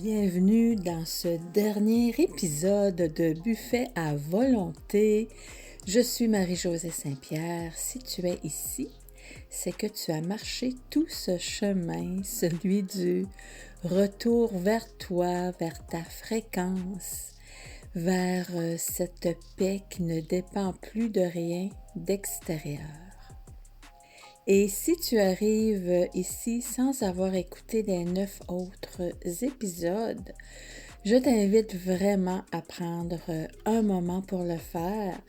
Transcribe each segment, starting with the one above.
Bienvenue dans ce dernier épisode de Buffet à volonté. Je suis Marie-Josée Saint-Pierre. Si tu es ici, c'est que tu as marché tout ce chemin, celui du retour vers toi, vers ta fréquence, vers cette paix qui ne dépend plus de rien d'extérieur. Et si tu arrives ici sans avoir écouté les 9 autres épisodes, je t'invite vraiment à prendre un moment pour le faire.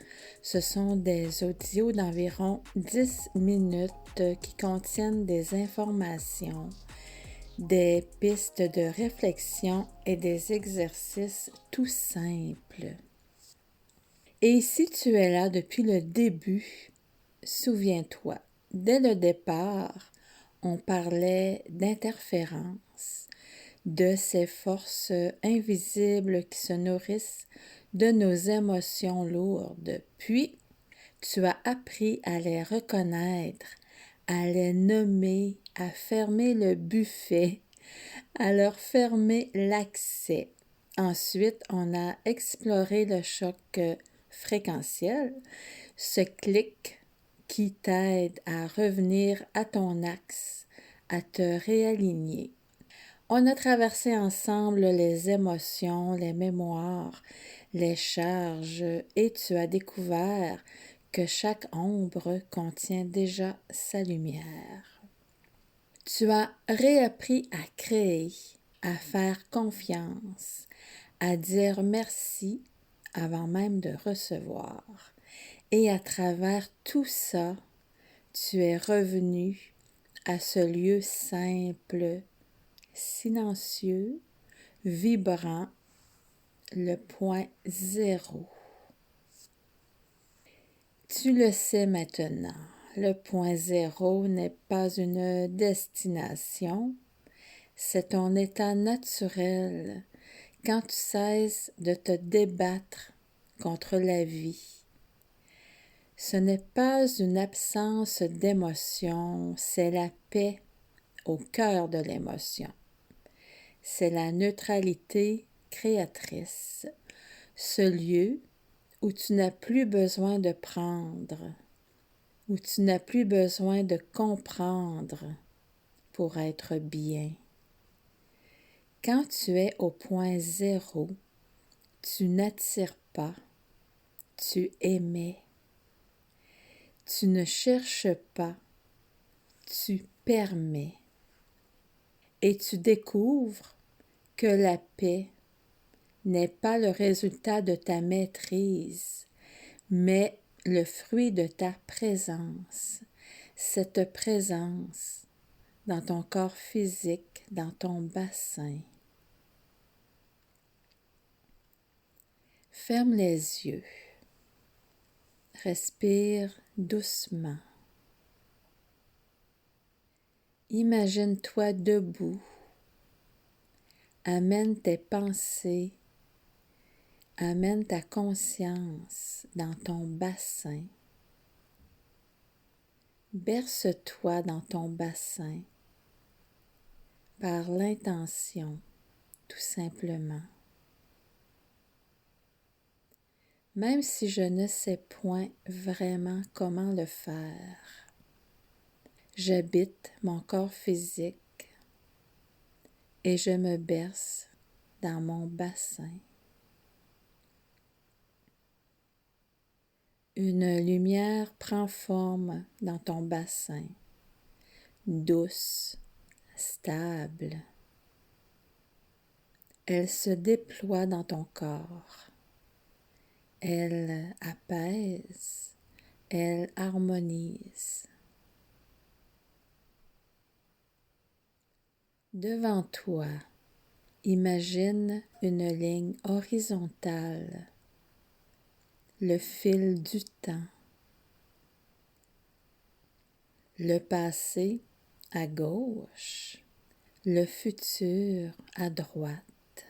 Ce sont des audios d'environ 10 minutes qui contiennent des informations, des pistes de réflexion et des exercices tout simples. Et si tu es là depuis le début, souviens-toi, dès le départ, on parlait d'interférence, de ces forces invisibles qui se nourrissent de nos émotions lourdes. Puis, tu as appris à les reconnaître, à les nommer, à fermer le buffet, à leur fermer l'accès. Ensuite, on a exploré le choc fréquentiel, ce clic qui t'aide à revenir à ton axe, à te réaligner. On a traversé ensemble les émotions, les mémoires, les charges et tu as découvert que chaque ombre contient déjà sa lumière. Tu as réappris à créer, à faire confiance, à dire merci avant même de recevoir. Et à travers tout ça, tu es revenu à ce lieu simple, silencieux, vibrant, le point zéro. Tu le sais maintenant, le point zéro n'est pas une destination, c'est ton état naturel quand tu cesses de te débattre contre la vie. Ce n'est pas une absence d'émotion, c'est la paix au cœur de l'émotion. C'est la neutralité créatrice, ce lieu où tu n'as plus besoin de prendre, où tu n'as plus besoin de comprendre pour être bien. Quand tu es au point zéro, tu n'attires pas, tu émets. Tu ne cherches pas, tu permets. Et tu découvres que la paix n'est pas le résultat de ta maîtrise, mais le fruit de ta présence. Cette présence dans ton corps physique, dans ton bassin. Ferme les yeux. Respire doucement. Imagine-toi debout. Amène tes pensées, amène ta conscience dans ton bassin. Berce-toi dans ton bassin par l'intention, tout simplement. Même si je ne sais point vraiment comment le faire, j'habite mon corps physique et je me berce dans mon bassin. Une lumière prend forme dans ton bassin, douce, stable. Elle se déploie dans ton corps. Elle apaise, elle harmonise. Devant toi, imagine une ligne horizontale, le fil du temps, le passé à gauche, le futur à droite.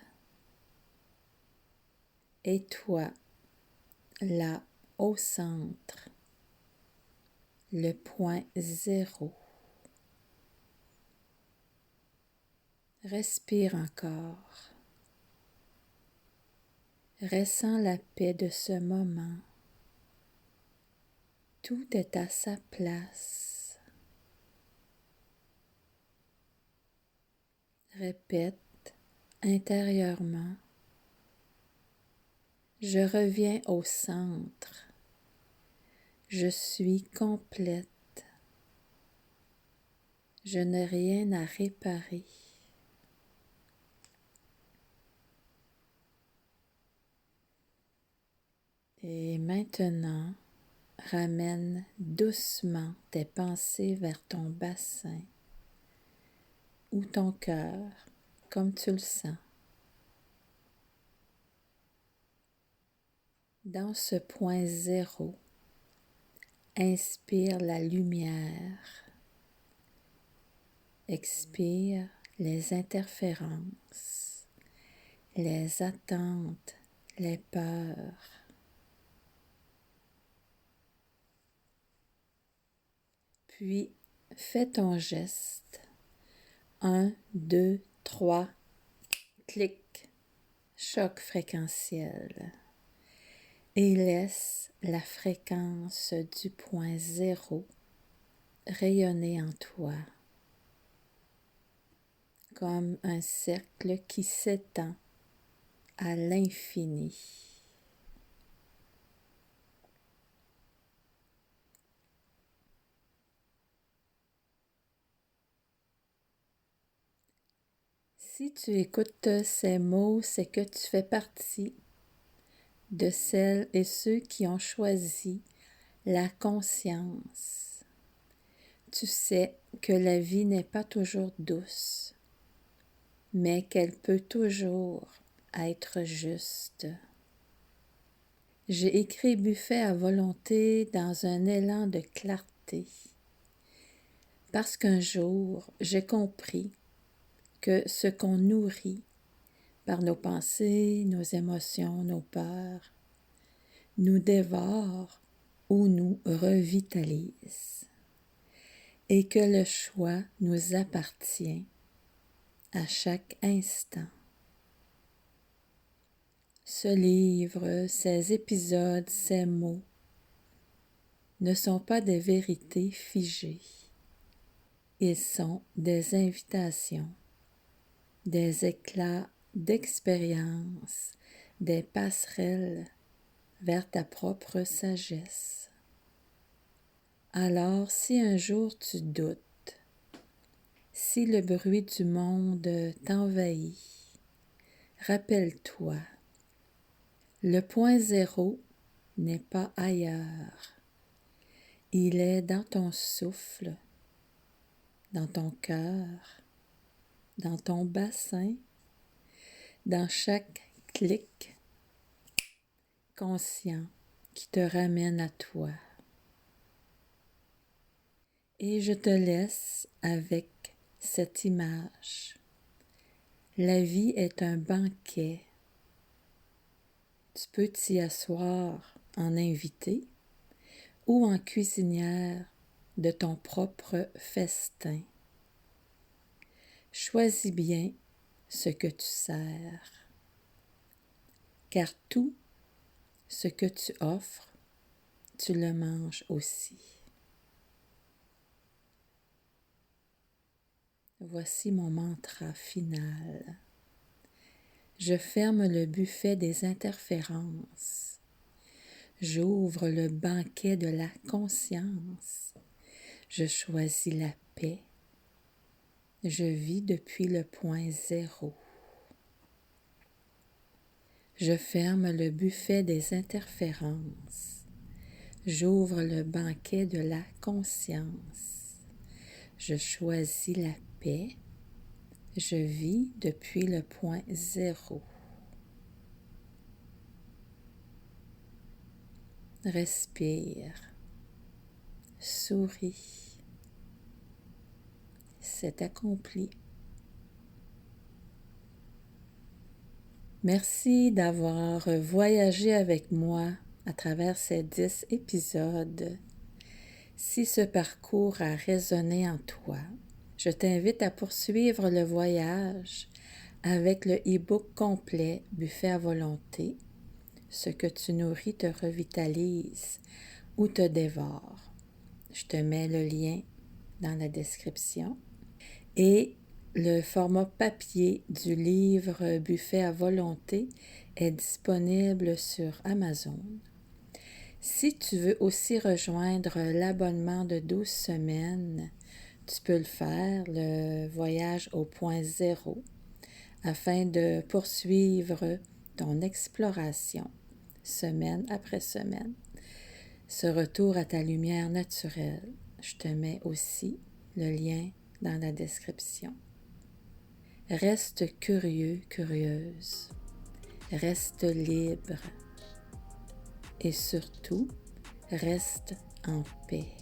Et toi, là au centre, le point zéro. Respire encore. Ressens la paix de ce moment. Tout est à sa place. Répète intérieurement. Je reviens au centre. Je suis complète. Je n'ai rien à réparer. Et maintenant, ramène doucement tes pensées vers ton bassin ou ton cœur, comme tu le sens. Dans ce point zéro, inspire la lumière, expire les interférences, les attentes, les peurs. Puis, fais ton geste. 1, 2, 3, clic, choc fréquentiel. Et laisse la fréquence du point zéro rayonner en toi, comme un cercle qui s'étend à l'infini. Si tu écoutes ces mots, c'est que tu fais partie de celles et ceux qui ont choisi la conscience. Tu sais que la vie n'est pas toujours douce, mais qu'elle peut toujours être juste. J'ai écrit buffet à volonté dans un élan de clarté, parce qu'un jour j'ai compris que ce qu'on nourrit par nos pensées, nos émotions, nos peurs, nous dévore ou nous revitalise, et que le choix nous appartient à chaque instant. Ce livre, ces épisodes, ces mots ne sont pas des vérités figées. Ils sont des invitations, des éclats d'expérience, des passerelles vers ta propre sagesse. Alors, si un jour tu doutes, si le bruit du monde t'envahit, rappelle-toi, le point zéro n'est pas ailleurs. Il est dans ton souffle, dans ton cœur, dans ton bassin, dans chaque clic conscient qui te ramène à toi. Et je te laisse avec cette image. La vie est un banquet. Tu peux t'y asseoir en invité ou en cuisinière de ton propre festin. Choisis bien ce que tu sers, car tout ce que tu offres, tu le manges aussi. Voici mon mantra final. Je ferme le buffet des interférences. J'ouvre le banquet de la conscience. Je choisis la paix. Je vis depuis le point zéro. Je ferme le buffet des interférences. J'ouvre le banquet de la conscience. Je choisis la paix. Je vis depuis le point zéro. Respire. Souris. C'est accompli. Merci d'avoir voyagé avec moi à travers ces 10 épisodes. Si ce parcours a résonné en toi, je t'invite à poursuivre le voyage avec le e-book complet Buffet à volonté Ce que tu nourris te revitalise ou te dévore. Je te mets le lien dans la description. Et le format papier du livre Buffet à volonté est disponible sur Amazon. Si tu veux aussi rejoindre l'abonnement de 12 semaines, tu peux le faire, le voyage au point zéro, afin de poursuivre ton exploration, semaine après semaine. Ce retour à ta lumière naturelle, je te mets aussi le lien dans la description. Reste curieux, curieuse. Reste libre. Et surtout, reste en paix.